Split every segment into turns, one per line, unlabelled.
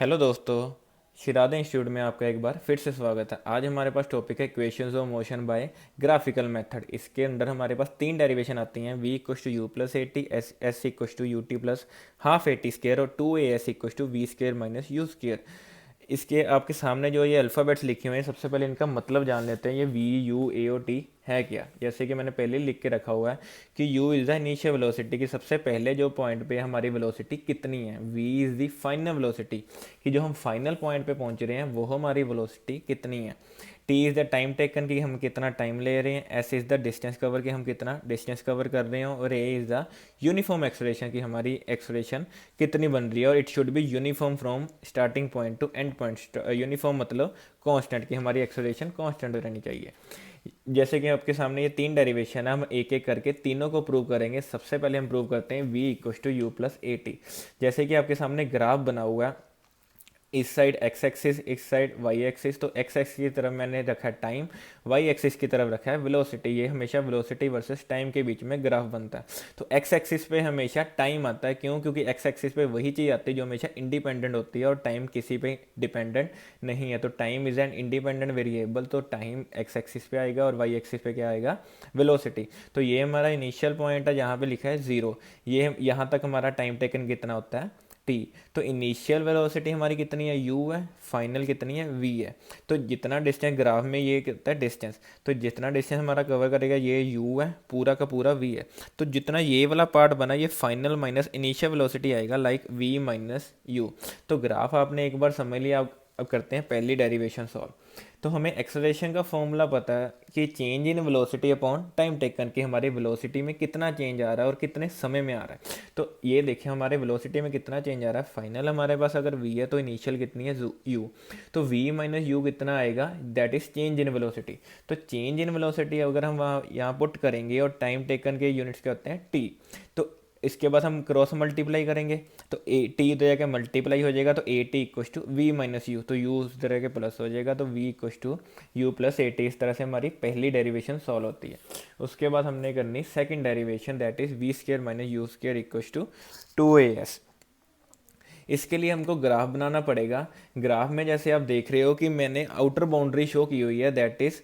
Hello दोस्तों, Shirada institute में आपका एक बार फिर से स्वागत है। आज हमारे पास टॉपिक है equations of motion by graphical method. इसके अंदर हमारे पास तीन डेरिवेशन आती हैं, v equals to u plus a t, s equals to u t plus half a t square और 2as equals to v square minus u square. इसके आपके सामने जो ये अल्फ़ाबेट्स लिखे हुए हैं, सबसे पहले इनका मतलब जान लेते हैं। ये v u a o t है क्या। जैसे कि मैंने पहले लिख के रखा हुआ है कि u is the initial velocity, कि सबसे पहले जो पॉइंट पे हमारी वेलोसिटी कितनी है। v is the final velocity, कि जो हम फाइनल पॉइंट पे पहुंच रहे हैं वो हमारी वेलोसिटी कितनी है। t is the time taken, कि हम कितना टाइम ले रहे हैं। s is the distance cover, कि हम कितना डिस्टेंस कवर कर रहे हैं। और a is the uniform acceleration, कि हमारी एक्सलेशन कितनी बन रही है। और it should be uniform from starting point two and point. Uniform मतलब कांस्टेंट, कि हमारी एक्सलेशन कांस्टेंट रहनी चाहिए। जैसे कि आपके सामने ये तीन डेरिवेशन है, हम एक एक करके तीनों को प्रूव करेंगे। सबसे पहले हम प्रूव करते हैं v इक्व to u plus a t. जैसे कि आपके सामने ग्राफ बना हुआ है, इस साइड एक्स एक्सिस, इस साइड वाई एक्सिस। तो एक्स एक्सिस की तरफ मैंने रखा है टाइम, वाई एक्सिस की तरफ रखा है वेलोसिटी। ये हमेशा वेलोसिटी वर्सेस टाइम के बीच में ग्राफ बनता है। तो एक्स एक्सिस पे हमेशा टाइम आता है, क्यों? क्योंकि एक्स एक्सिस पे वही चीज़ आती है जो हमेशा इंडिपेंडेंट होती है और टाइम किसी पे डिपेंडेंट नहीं है। तो time is an independent variable, तो टाइम एक्स एक्सिस पे आएगा और वाई एक्सिस पे क्या आएगा? वेलोसिटी। तो ये हमारा इनिशियल पॉइंट है जहाँ पे लिखा है 0। ये यहाँ तक हमारा टाइम टेकन कितना होता है? टी। तो इनिशियल वेलोसिटी हमारी कितनी है? u है। फाइनल कितनी है? v है। तो जितना डिस्टेंस ग्राफ में ये कितना है डिस्टेंस, तो जितना डिस्टेंस हमारा कवर करेगा ये u है, पूरा का पूरा v है। तो जितना ये वाला पार्ट बना ये फाइनल माइनस इनिशियल वेलोसिटी आएगा, लाइक v माइनस यू। तो ग्राफ आपने एक बार समझ लिया। अब करते हैं पहली डेरिवेशन सॉल्व। तो हमें एक्सेलरेशन का फॉर्मूला पता है कि change in velocity upon time taken, कि हमारी वेलोसिटी में कितना चेंज आ रहा है और कितने समय में आ रहा है। तो ये देखिए हमारे वेलोसिटी में कितना चेंज आ रहा है। फाइनल हमारे पास अगर v है तो इनिशियल कितनी है? u। तो v माइनस यू कितना आएगा? That is change in velocity. तो चेंज इन वेलोसिटी अगर हम वहाँ यहाँ पुट करेंगे, और टाइम टेकन के यूनिट्स क्या होते हैं? t। तो इसके बाद हम क्रॉस मल्टीप्लाई करेंगे, तो ए टी तो जाके मल्टीप्लाई हो जाएगा, तो a t equal to v minus u. तो यू उस तरह के प्लस हो जाएगा, तो v equal to u plus a t. इस तरह से हमारी पहली डेरिवेशन सॉल्व होती है। उसके बाद हमने करनी second derivation, that is v square minus u square equal to 2as। इसके लिए हमको ग्राफ बनाना पड़ेगा। ग्राफ में जैसे आप देख रहे हो कि मैंने आउटर बाउंड्री शो की हुई है, that is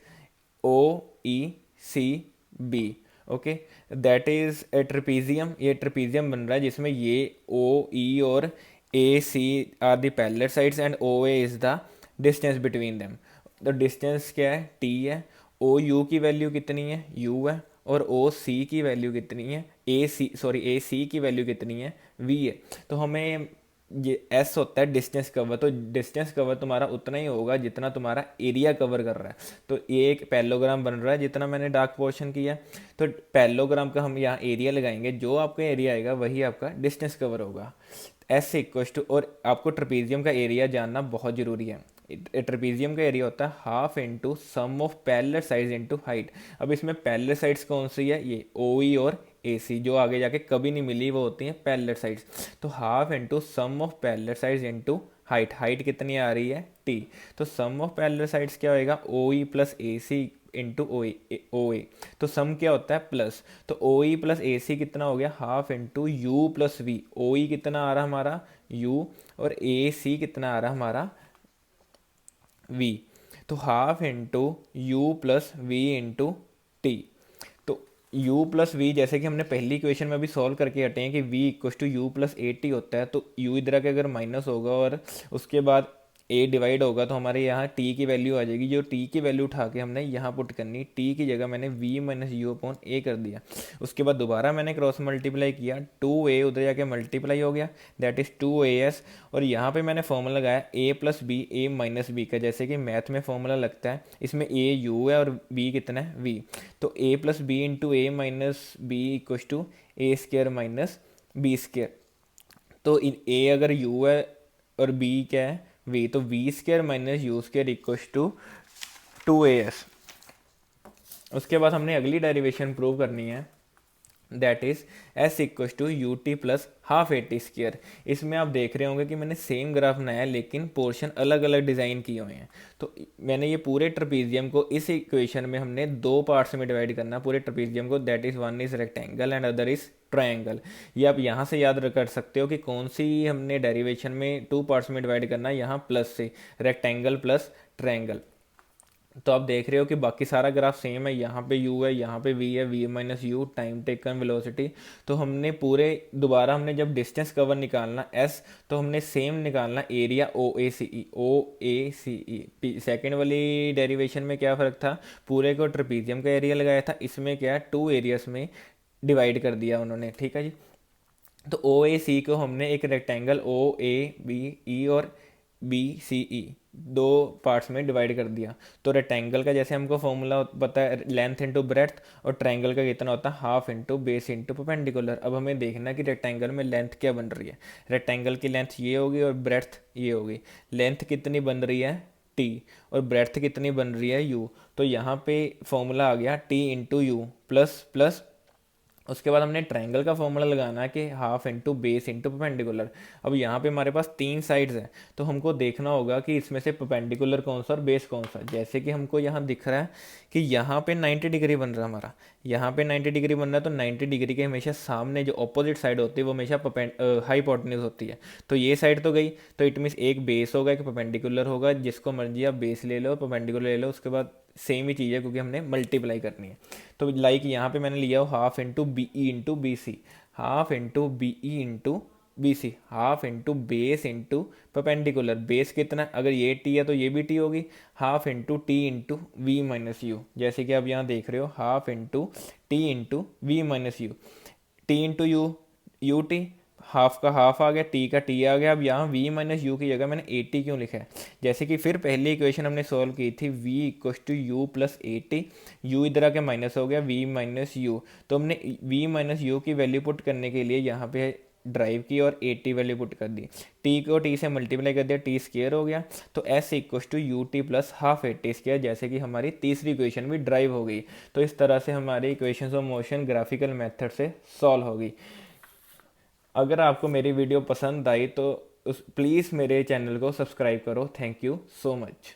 O E C B. Okay, that is a trapezium. ये ट्रेपीजियम बन रहा है जिसमें ये ओ ई और A C are the parallel sides and O A is the distance between them. तो डिस्टेंस क्या है? टी है। ओ यू की वैल्यू कितनी है? यू है। और ओ सी की वैल्यू कितनी है? ए सी की वैल्यू कितनी है? वी है। तो हमें ये एस होता है डिस्टेंस कवर। तो डिस्टेंस कवर तुम्हारा उतना ही होगा जितना तुम्हारा एरिया कवर कर रहा है। तो ये एक पैरेललोग्राम बन रहा है जितना मैंने डार्क पोर्शन किया है। तो पैरेललोग्राम का हम यहाँ एरिया लगाएंगे, जो आपका एरिया आएगा वही आपका डिस्टेंस कवर होगा। एस इक्व टू, और आपको ट्रेपीजियम का एरिया जानना बहुत ज़रूरी है। ट्रेपीजियम का एरिया होता है half into sum of parallel sides into height. अब इसमें पैरेलल साइड्स कौन सी है? ये ओ ई और ए सी, जो आगे जाके कभी नहीं मिली वो होती हैं पैरेलल साइड्स। तो half into sum of parallel sides into height. Height कितनी आ रही है? टी। तो सम ऑफ पैरेलल साइड्स क्या होएगा? ओ ई प्लस ए सी इंटू ओ ए। तो सम क्या होता है? प्लस। तो ओ ई प्लस ए सी कितना हो गया? Half into u plus v. O E कितना आ रहा हमारा? यू। और ए सी कितना आ रहा हमारा? वी। तो half into u plus v into t. तो u प्लस वी, जैसे कि हमने पहली इक्वेशन में अभी सॉल्व करके हटे हैं कि v इक्व to u plus a t होता है। तो u इधर के अगर माइनस होगा और उसके बाद a डिवाइड होगा तो हमारे यहाँ t की वैल्यू आ जाएगी। जो t की वैल्यू उठा के हमने यहाँ पुट करनी, t की जगह मैंने v माइनस यू अपॉन ए कर दिया। उसके बाद दोबारा मैंने क्रॉस मल्टीप्लाई किया, 2a उधर जाके मल्टीप्लाई हो गया, दैट इज़ 2as। और यहाँ पे मैंने फॉर्मूला लगाया a plus b a minus b का, जैसे कि मैथ में फॉर्मूला लगता है। इसमें a u है और b कितना है? v। तो a plus b into a minus b equal to a square minus b square. तो इन a अगर u है और b क्या है? v। तो v square minus u square equal to 2as। उसके बाद हमने अगली डेरिवेशन प्रूव करनी है, that is s equals to u t plus half a t square. इसमें आप देख रहे होंगे कि मैंने सेम ग्राफ बनाया है लेकिन पोर्शन अलग अलग डिज़ाइन किए हुए हैं। तो मैंने ये पूरे ट्रपीजियम को इस इक्वेशन में हमने दो पार्ट्स में डिवाइड करना पूरे ट्रपीजियम को, that is one is rectangle and other is triangle. ये आप यहाँ से याद कर सकते हो कि कौन सी हमने डेरिवेशन में टू पार्ट्स में डिवाइड करना है, यहाँ प्लस से रेक्टेंगल प्लस ट्रायंगल। तो आप देख रहे हो कि बाकी सारा ग्राफ सेम है, यहाँ पे u है, यहाँ पे v है, v minus you time taken velocity. तो हमने पूरे दोबारा हमने जब डिस्टेंस कवर निकालना s, तो हमने सेम निकालना एरिया ओ ए सी ई। सेकेंड वाली डेरिवेशन में क्या फ़र्क था, पूरे को ट्रपीजियम का एरिया लगाया था, इसमें क्या टू एरियाज में डिवाइड कर दिया उन्होंने, ठीक है जी। तो ओ ए सी को हमने एक rectangle O A B E और बी सी ई दो पार्ट्स में डिवाइड कर दिया। तो रेक्टेंगल का जैसे हमको फॉर्मूला पता है लेंथ इंटू ब्रेथ, और ट्रायंगल का कितना होता है half into base into perpendicular. अब हमें देखना कि रेक्टेंगल में लेंथ क्या बन रही है। रेक्टेंगल की लेंथ ये होगी और ब्रेथ ये होगी। लेंथ कितनी बन रही है टी और ब्रेथ कितनी बन रही है यू। तो यहाँ पे फॉर्मूला आ गया T into u plus plus, उसके बाद हमने ट्रायंगल का फॉर्मूला लगाना है कि half into base into perpendicular. अब यहाँ पे हमारे पास तीन साइड्स हैं, तो हमको देखना होगा कि इसमें से परपेंडिकुलर कौन सा और बेस कौन सा। जैसे कि हमको यहाँ दिख रहा है कि यहाँ पे 90 डिग्री बन रहा है हमारा, यहाँ पे 90 डिग्री बन रहा है। तो 90 डिग्री के हमेशा सामने जो अपोजिट साइड होती है वो हमेशा हाइपोटेन्यूज होती है। तो ये साइड तो गई, तो इट मीन्स एक बेस होगा एक परपेंडिकुलर होगा, जिसको मर्जी आप बेस ले लो परपेंडिकुलर ले लो, उसके बाद सेम ही चीज़ है क्योंकि हमने मल्टीप्लाई करनी है। तो लाइक यहाँ पे मैंने लिया हो half into B E into B C, half into B E into B C, half into base into perpendicular. Base कितना, अगर ये टी है तो ये भी टी होगी, half into t into v minus u. जैसे कि आप यहाँ देख रहे हो half into t into v minus u, t into u u t, half का हाफ आ गया, टी का टी आ गया। अब यहाँ v माइनस यू की जगह मैंने ए टी क्यों लिखा है, जैसे कि फिर पहली इक्वेशन हमने सॉल्व की थी v equals to u plus a t, u इधर आके माइनस हो गया v माइनस यू। तो हमने v माइनस यू की वैल्यू पुट करने के लिए यहाँ पे ड्राइव की और ए टी वैल्यू पुट कर दी, टी को टी से मल्टीप्लाई कर दिया, टी स्क्वायर हो गया। तो s equals to u t plus half a t square, जैसे कि हमारी तीसरी इक्वेशन भी ड्राइव हो गई। तो इस तरह से हमारी equations of motion graphical method से सॉल्व होगी। अगर आपको मेरी वीडियो पसंद आई तो उस प्लीज़ मेरे चैनल को सब्सक्राइब करो। Thank you so much.